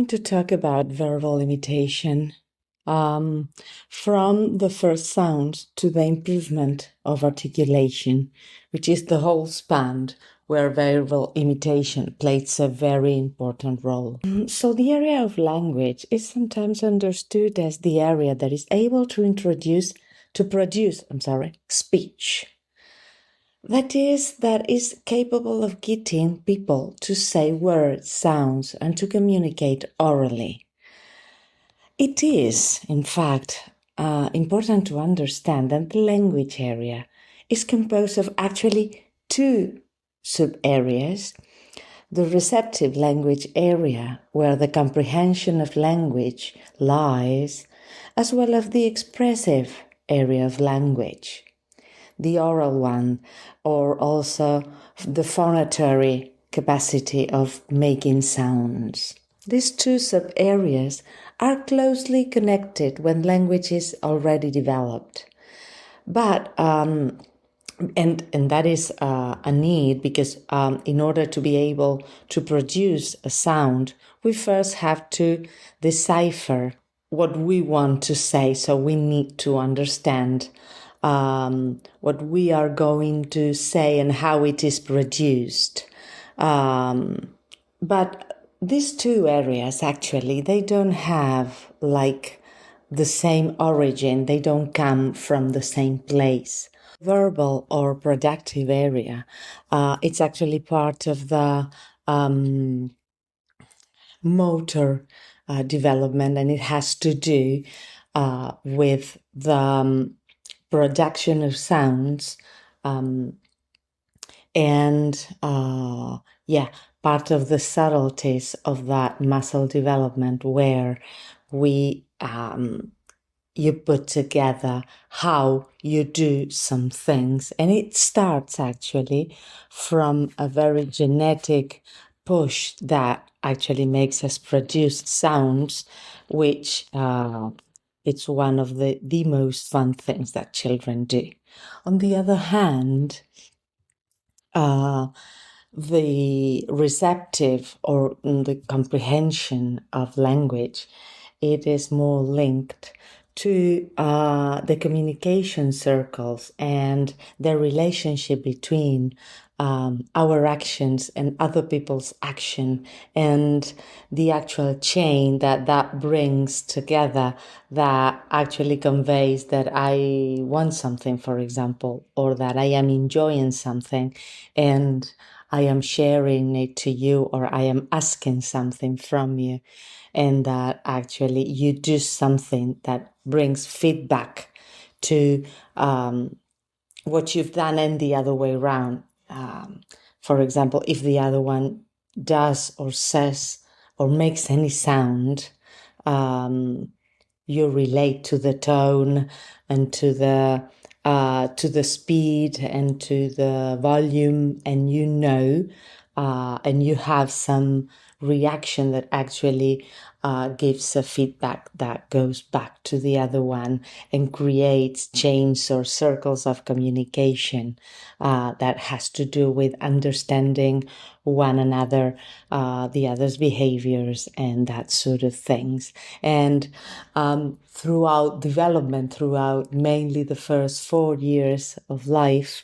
going to talk about verbal imitation, from the first sound to the improvement of articulation, which is the whole span where verbal imitation plays a very important role. So the area of language is sometimes understood as the area that is able to produce speech. That is capable of getting people to say words, sounds, and to communicate orally. It is, in fact, important to understand that the language area is composed of actually two sub-areas. The receptive language area, where the comprehension of language lies, as well as the expressive area of language. The oral one, or also the phonatory capacity of making sounds. These two sub-areas are closely connected when language is already developed. But, and that is a need because in order to be able to produce a sound, we first have to decipher what we want to say. So we need to understand what we are going to say and how it is produced. But these two areas, actually, they don't have like the same origin. They don't come from the same place. Verbal or productive area, it's actually part of the motor development, and it has to do with the production of sounds, part of the subtleties of that muscle development, where you put together how you do some things, and it starts actually from a very genetic push that actually makes us produce sounds, which it's one of the most fun things that children do. On the other hand, the receptive or the comprehension of language, it is more linked to the communication circles and the relationship between our actions and other people's action, and the actual chain that brings together, that actually conveys that I want something, for example, or that I am enjoying something and I am sharing it to you, or I am asking something from you, and that actually you do something that brings feedback to what you've done, and the other way around. For example, if the other one does or says or makes any sound, you relate to the tone and to the speed and to the volume, and and you have some reaction that actually gives a feedback that goes back to the other one and creates chains or circles of communication that has to do with understanding one another, the other's behaviors, and that sort of things. And throughout development, throughout mainly the first 4 years of life,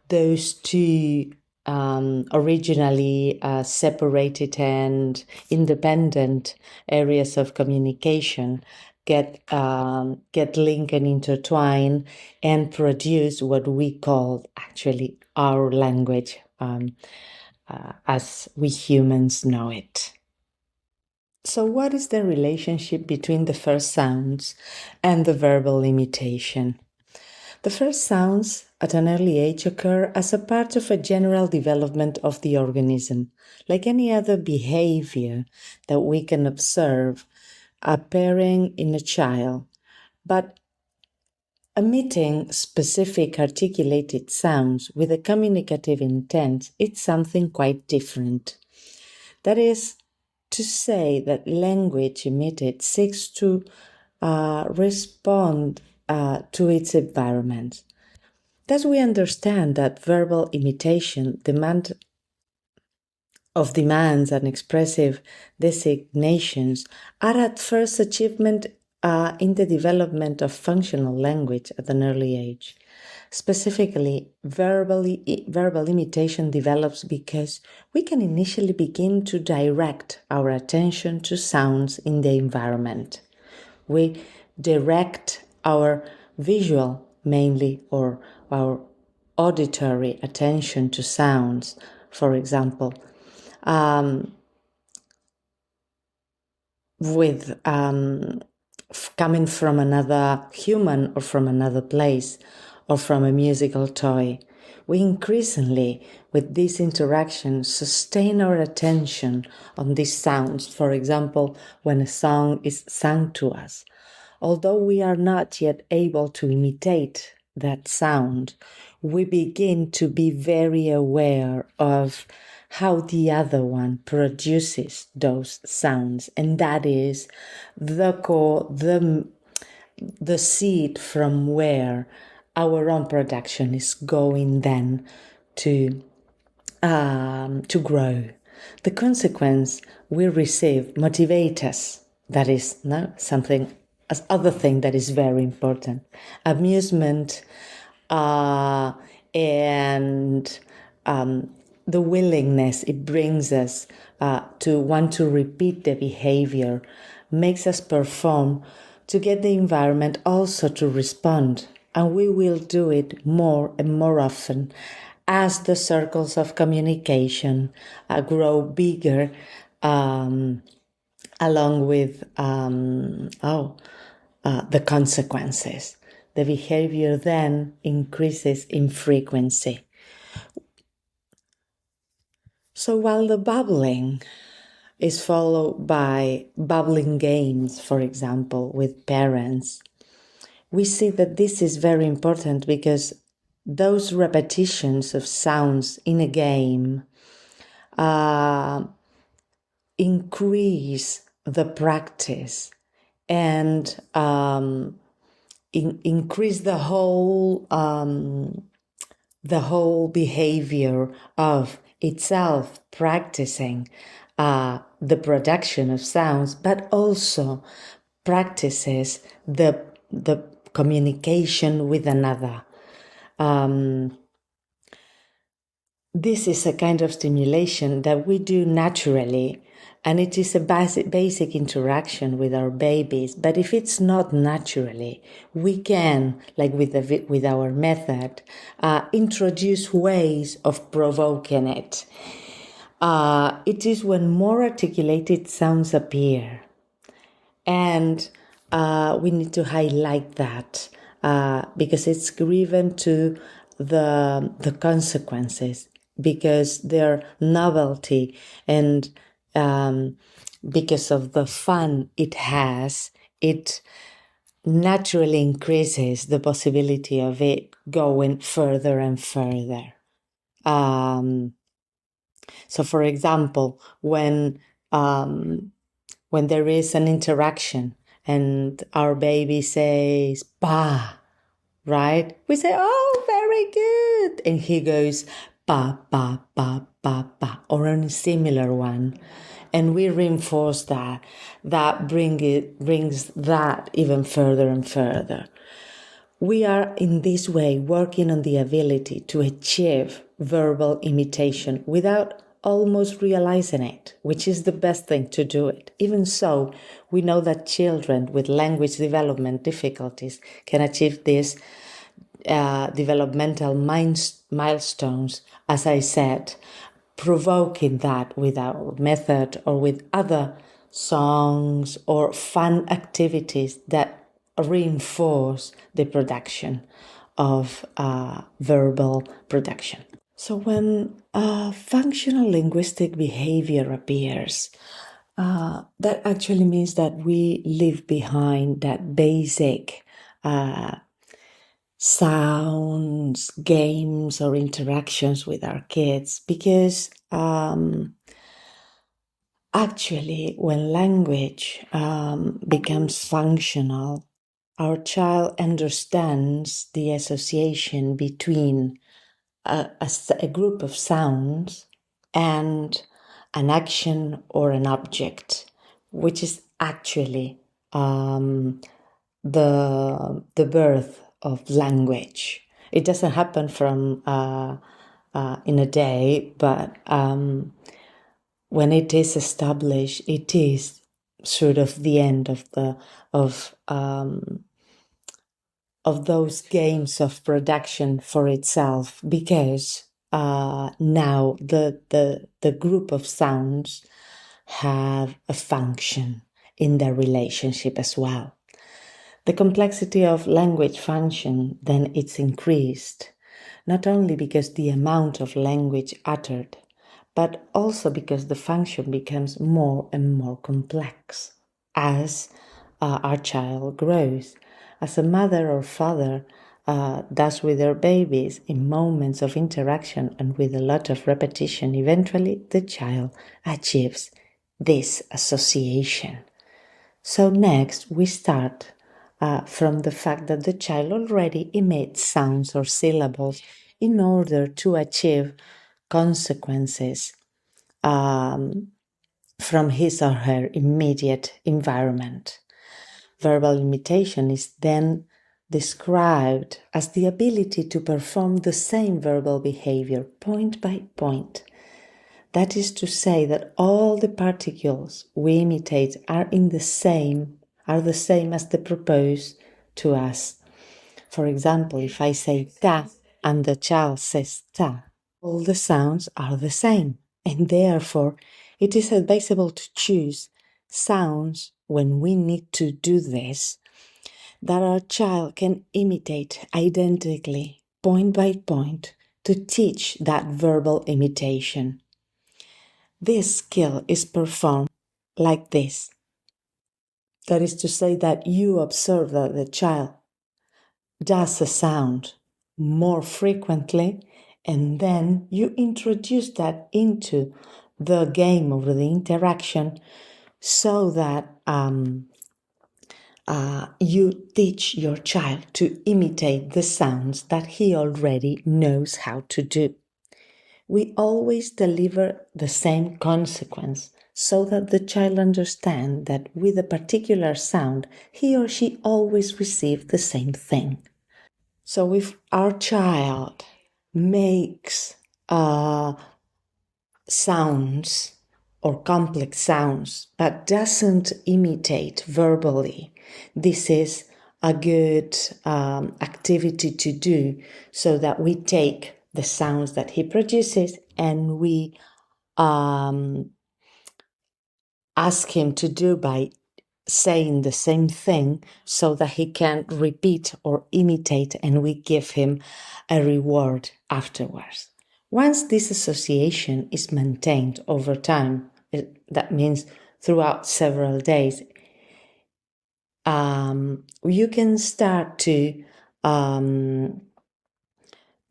those two originally separated and independent areas of communication get linked and intertwined and produce what we call actually our language, as we humans know it. So what is the relationship between the first sounds and the verbal imitation? The first sounds at an early age occur as a part of a general development of the organism, like any other behavior that we can observe appearing in a child. But emitting specific articulated sounds with a communicative intent, it's something quite different. That is to say that language emitted seeks to respond to its environment. Thus we understand that verbal imitation demands of demands and expressive designations are at first achievement in the development of functional language at an early age. Specifically, verbal imitation develops because we can initially begin to direct our attention to sounds in the environment. We direct our visual, mainly, or our auditory attention to sounds, for example, with coming from another human or from another place or from a musical toy. We increasingly, with this interaction, sustain our attention on these sounds. For example, when a song is sung to us. Although we are not yet able to imitate that sound, we begin to be very aware of how the other one produces those sounds. And that is the core, the seed from where our own production is going then to grow. The consequence we receive motivate us. That is something, as other thing that is very important. Amusement and the willingness it brings us to want to repeat the behavior makes us perform to get the environment also to respond. And we will do it more and more often as the circles of communication grow bigger, along with the consequences. The behavior then increases in frequency. So while the babbling is followed by babbling games, for example, with parents, we see that this is very important because those repetitions of sounds in a game increase the practice and increase the whole behavior of itself practicing the production of sounds, but also practices the communication with another. This is a kind of stimulation that we do naturally, and it is a basic interaction with our babies. But if it's not naturally, we can, like with our method, introduce ways of provoking it. It is when more articulated sounds appear, and we need to highlight that because it's given to the consequences, because their novelty and because of the fun it has, it naturally increases the possibility of it going further and further. So, for example, when there is an interaction and our baby says, "Pa," right? We say, "Oh, very good." And he goes, "Pa, pa, pa, pa, pa," or a similar one. And we reinforce that. That brings that even further and further. We are in this way working on the ability to achieve verbal imitation without almost realizing it, which is the best thing to do it. Even so, we know that children with language development difficulties can achieve these developmental milestones, as I said, provoking that with our method or with other songs or fun activities that reinforce the production of verbal production. So when functional linguistic behavior appears, that actually means that we leave behind that basic sounds, games, or interactions with our kids, because actually when language becomes functional, our child understands the association between a group of sounds and an action or an object, which is actually the birth of language. It doesn't happen from in a day, but when it is established, it is sort of the end of those games of production for itself, because now the group of sounds have a function in their relationship as well. The complexity of language function then it's increased, not only because the amount of language uttered, but also because the function becomes more and more complex as our child grows. As a mother or father does with their babies in moments of interaction and with a lot of repetition, eventually the child achieves this association. So next we start from the fact that the child already emits sounds or syllables in order to achieve consequences from his or her immediate environment. Verbal imitation is then described as the ability to perform the same verbal behavior point by point. That is to say that all the particles we imitate are the same as they propose to us. For example, if I say ta and the child says ta, all the sounds are the same, and therefore it is advisable to choose sounds when we need to do this that our child can imitate identically, point by point, to teach that verbal imitation. This skill is performed like this. That is to say that you observe that the child does a sound more frequently, and then you introduce that into the game or the interaction so that you teach your child to imitate the sounds that he already knows how to do. We always deliver the same consequence so that the child understands that with a particular sound, he or she always receives the same thing. So if our child makes sounds or complex sounds but doesn't imitate verbally, this is a good activity to do, so that we take the sounds that he produces and we ask him to do by saying the same thing so that he can repeat or imitate, and we give him a reward afterwards. Once this association is maintained over time, that means throughout several days, you can start to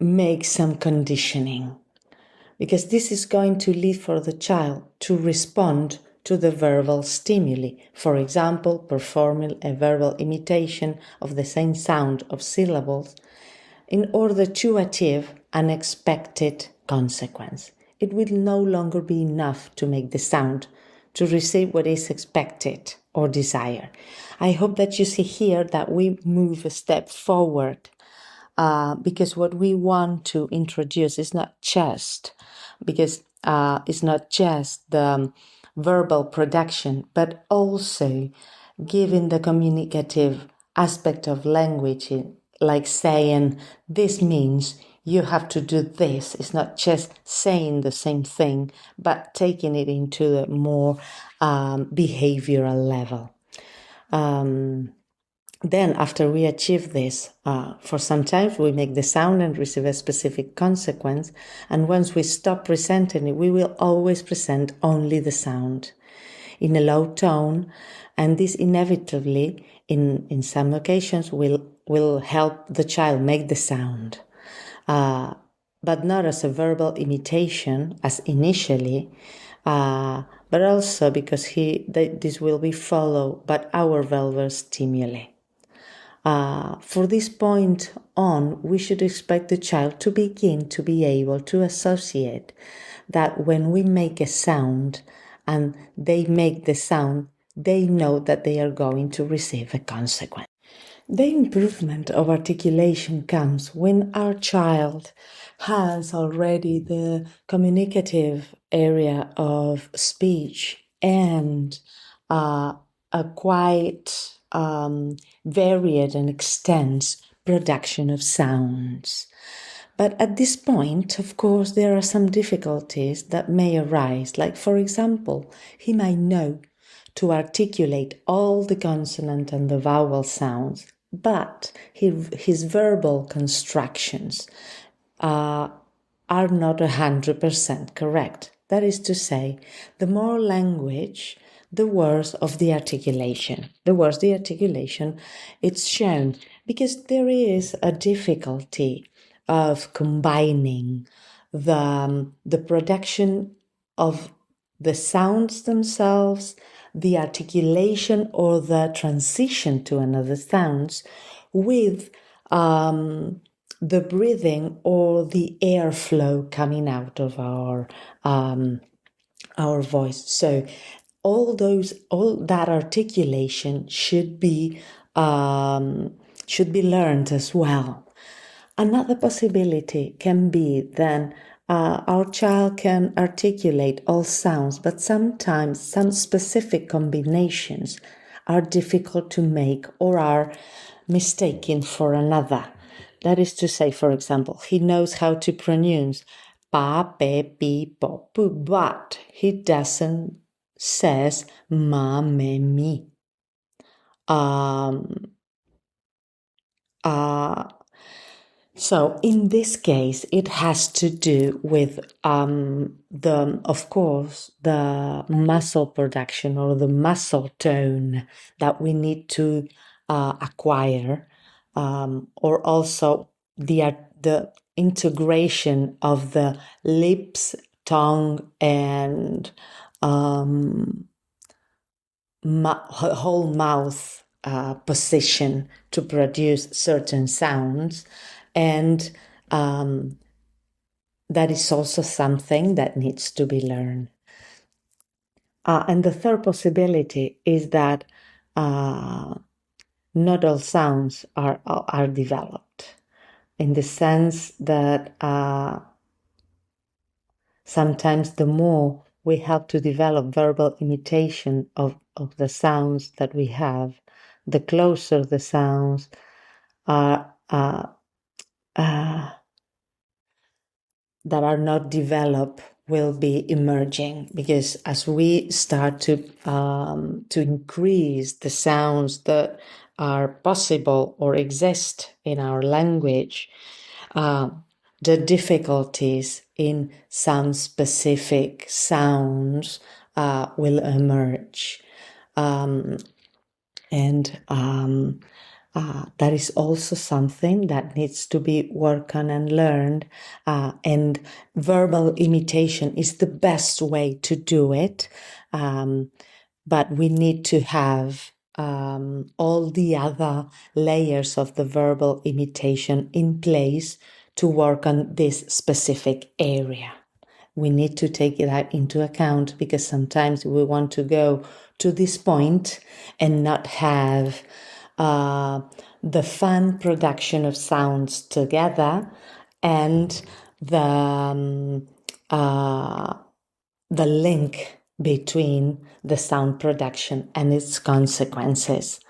make some conditioning, because this is going to lead for the child to respond to the verbal stimuli. For example, performing a verbal imitation of the same sound of syllables in order to achieve an expected consequence. It will no longer be enough to make the sound to receive what is expected or desired. I hope that you see here that we move a step forward, because what we want to introduce is not just the verbal production, but also giving the communicative aspect of language, like saying, this means you have to do this. It's not just saying the same thing, but taking it into a more behavioral level. Then after we achieve this, for some time we make the sound and receive a specific consequence, and once we stop presenting it, we will always present only the sound in a low tone, and this inevitably, in some occasions, will help the child make the sound, but not as a verbal imitation as initially, but also because this will be followed by our verbal stimuli. For this point on, we should expect the child to begin to be able to associate that when we make a sound and they make the sound, they know that they are going to receive a consequence. The improvement of articulation comes when our child has already the communicative area of speech and a quite varied and extensive production of sounds. But at this point, of course, there are some difficulties that may arise. Like, for example, he might know to articulate all the consonant and the vowel sounds, but his verbal constructions are not 100% correct. That is to say, the more language, the worse of the articulation. The worse the articulation, it's shown because there is a difficulty of combining the production of the sounds themselves, the articulation or the transition to another sounds with the breathing or the airflow coming out of our voice. So all that articulation should be learned as well. Another possibility can be then our child can articulate all sounds, but sometimes some specific combinations are difficult to make or are mistaken for another. That is to say, for example, he knows how to pronounce pa, pe, pi, po, pu, but he doesn't says ma, me, mi. So in this case, it has to do with of course, the muscle production or the muscle tone that we need to acquire, or also the integration of the lips, tongue, and whole mouth position to produce certain sounds. And that is also something that needs to be learned. And the third possibility is that not all sounds are developed, in the sense that sometimes the more we help to develop verbal imitation of the sounds that we have, the closer the sounds are that are not developed will be emerging, because as we start to increase the sounds that are possible or exist in our language, the difficulties in some specific sounds will emerge. That is also something that needs to be worked on and learned. And verbal imitation is the best way to do it. But we need to have all the other layers of the verbal imitation in place to work on this specific area. We need to take that into account, because sometimes we want to go to this point and not have the fun production of sounds together and the link between the sound production and its consequences.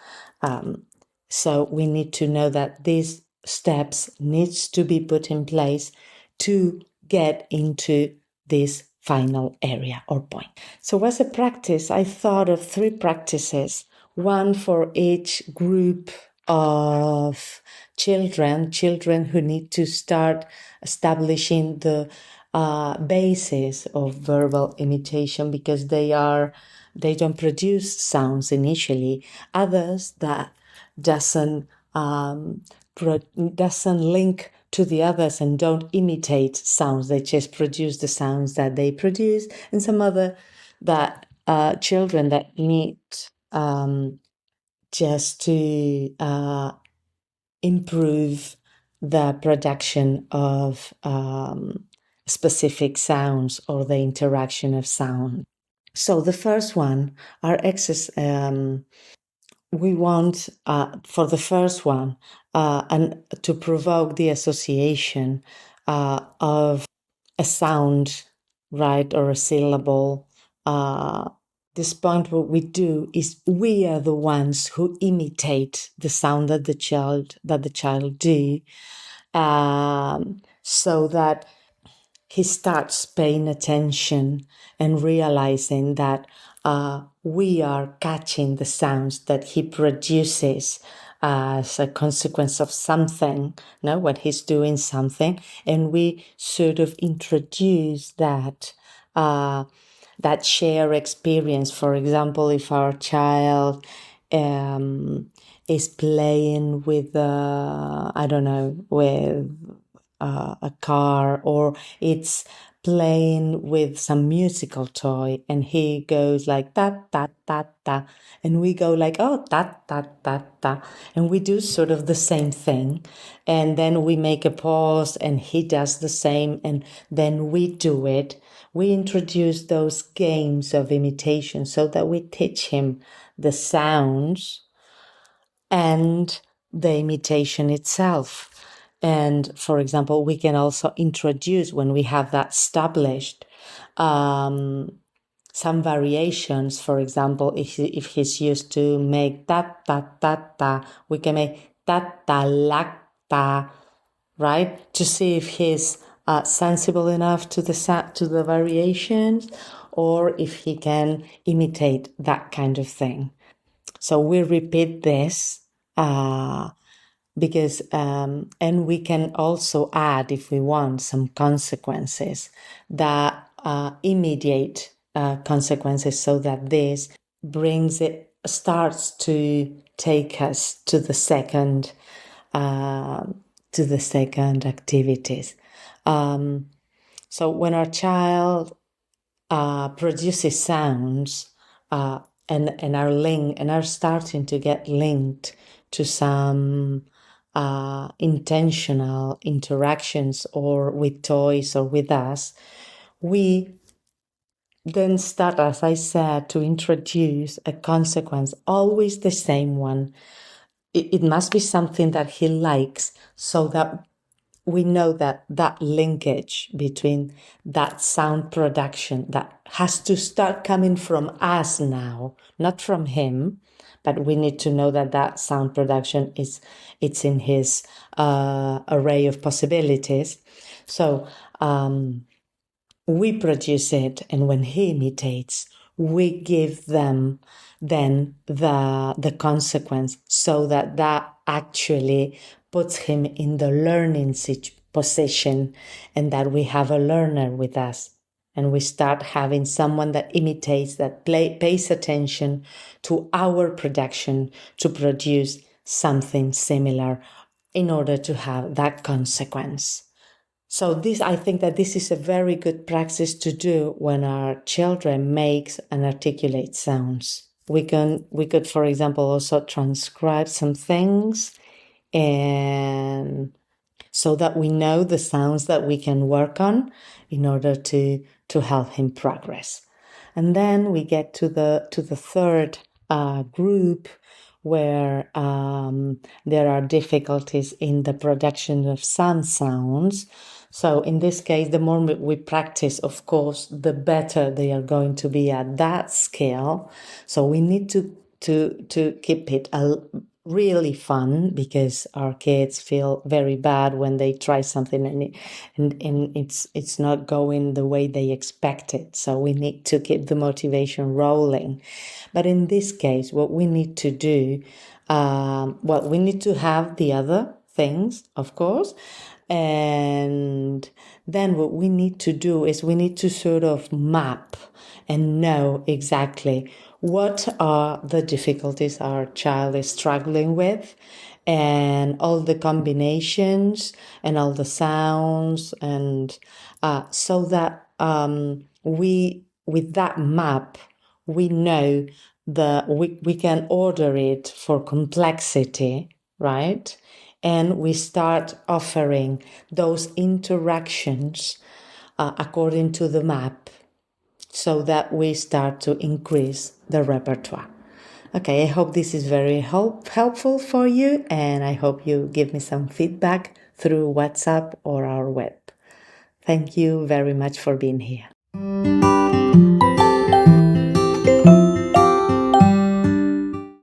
So we need to know that these steps needs to be put in place to get into this final area or point. So as a practice, I thought of 3 practices, one for each group of children who need to start establishing the basis of verbal imitation, because they don't produce sounds initially. Others that doesn't link to the others and don't imitate sounds, they just produce the sounds that they produce, and some other that children that need just to improve the production of specific sounds or the interaction of sound. So the first one, we want for the first one and to provoke the association of a sound, right, or a syllable. This point, what we do is we are the ones who imitate the sound that the child do, so that he starts paying attention and realizing that we are catching the sounds that he produces as a consequence of something, no, when he's doing something, and we sort of introduce that that shared experience. For example, if our child is playing with, I don't know, with a car, or it's playing with some musical toy, and he goes like ta ta ta ta, and we go like, oh, ta ta ta ta, and we do sort of the same thing, and then we make a pause and he does the same, and then we do it. We introduce those games of imitation so that we teach him the sounds and the imitation itself. And for example, we can also introduce, when we have that established, some variations. For example, if he's used to make ta ta ta ta, we can make ta ta la ta, right? To see if he's sensible enough to the variations, or if he can imitate that kind of thing. So we repeat this because, and we can also add, if we want, some consequences that immediate consequences, so that this starts to take us to the second activities. So when our child produces sounds and are starting to get linked to some intentional interactions, or with toys or with us, we then start, as I said, to introduce a consequence, always the same one. It must be something that he likes, so that we know that that linkage between that sound production that has to start coming from us now, not from him, but we need to know that that sound production it's in his array of possibilities. So we produce it, and when he imitates, we give them then the consequence, so that that actually puts him in the learning position, and that we have a learner with us, and we start having someone that imitates, that pays attention to our production to produce something similar in order to have that consequence. So I think that this is a very good practice to do when our children make and articulate sounds. We could, for example, also transcribe some things, and so that we know the sounds that we can work on in order to help him progress. And then we get to the third group, where there are difficulties in the production of some sounds. So in this case, the more we practice, of course, the better they are going to be at that scale. So we need to keep it really fun, because our kids feel very bad when they try something and it's not going the way they expected. So we need to keep the motivation rolling. But in this case, what we need to do, we need to have the other things, of course. And then what we need to do is we need to sort of map and know exactly what are the difficulties our child is struggling with, and all the combinations and all the sounds, and so that with that map, we know we can order it for complexity, right? and we start offering those interactions according to the map, so that we start to increase the repertoire. Okay, I hope this is very helpful for you, and I hope you give me some feedback through WhatsApp or our web. Thank you very much for being here.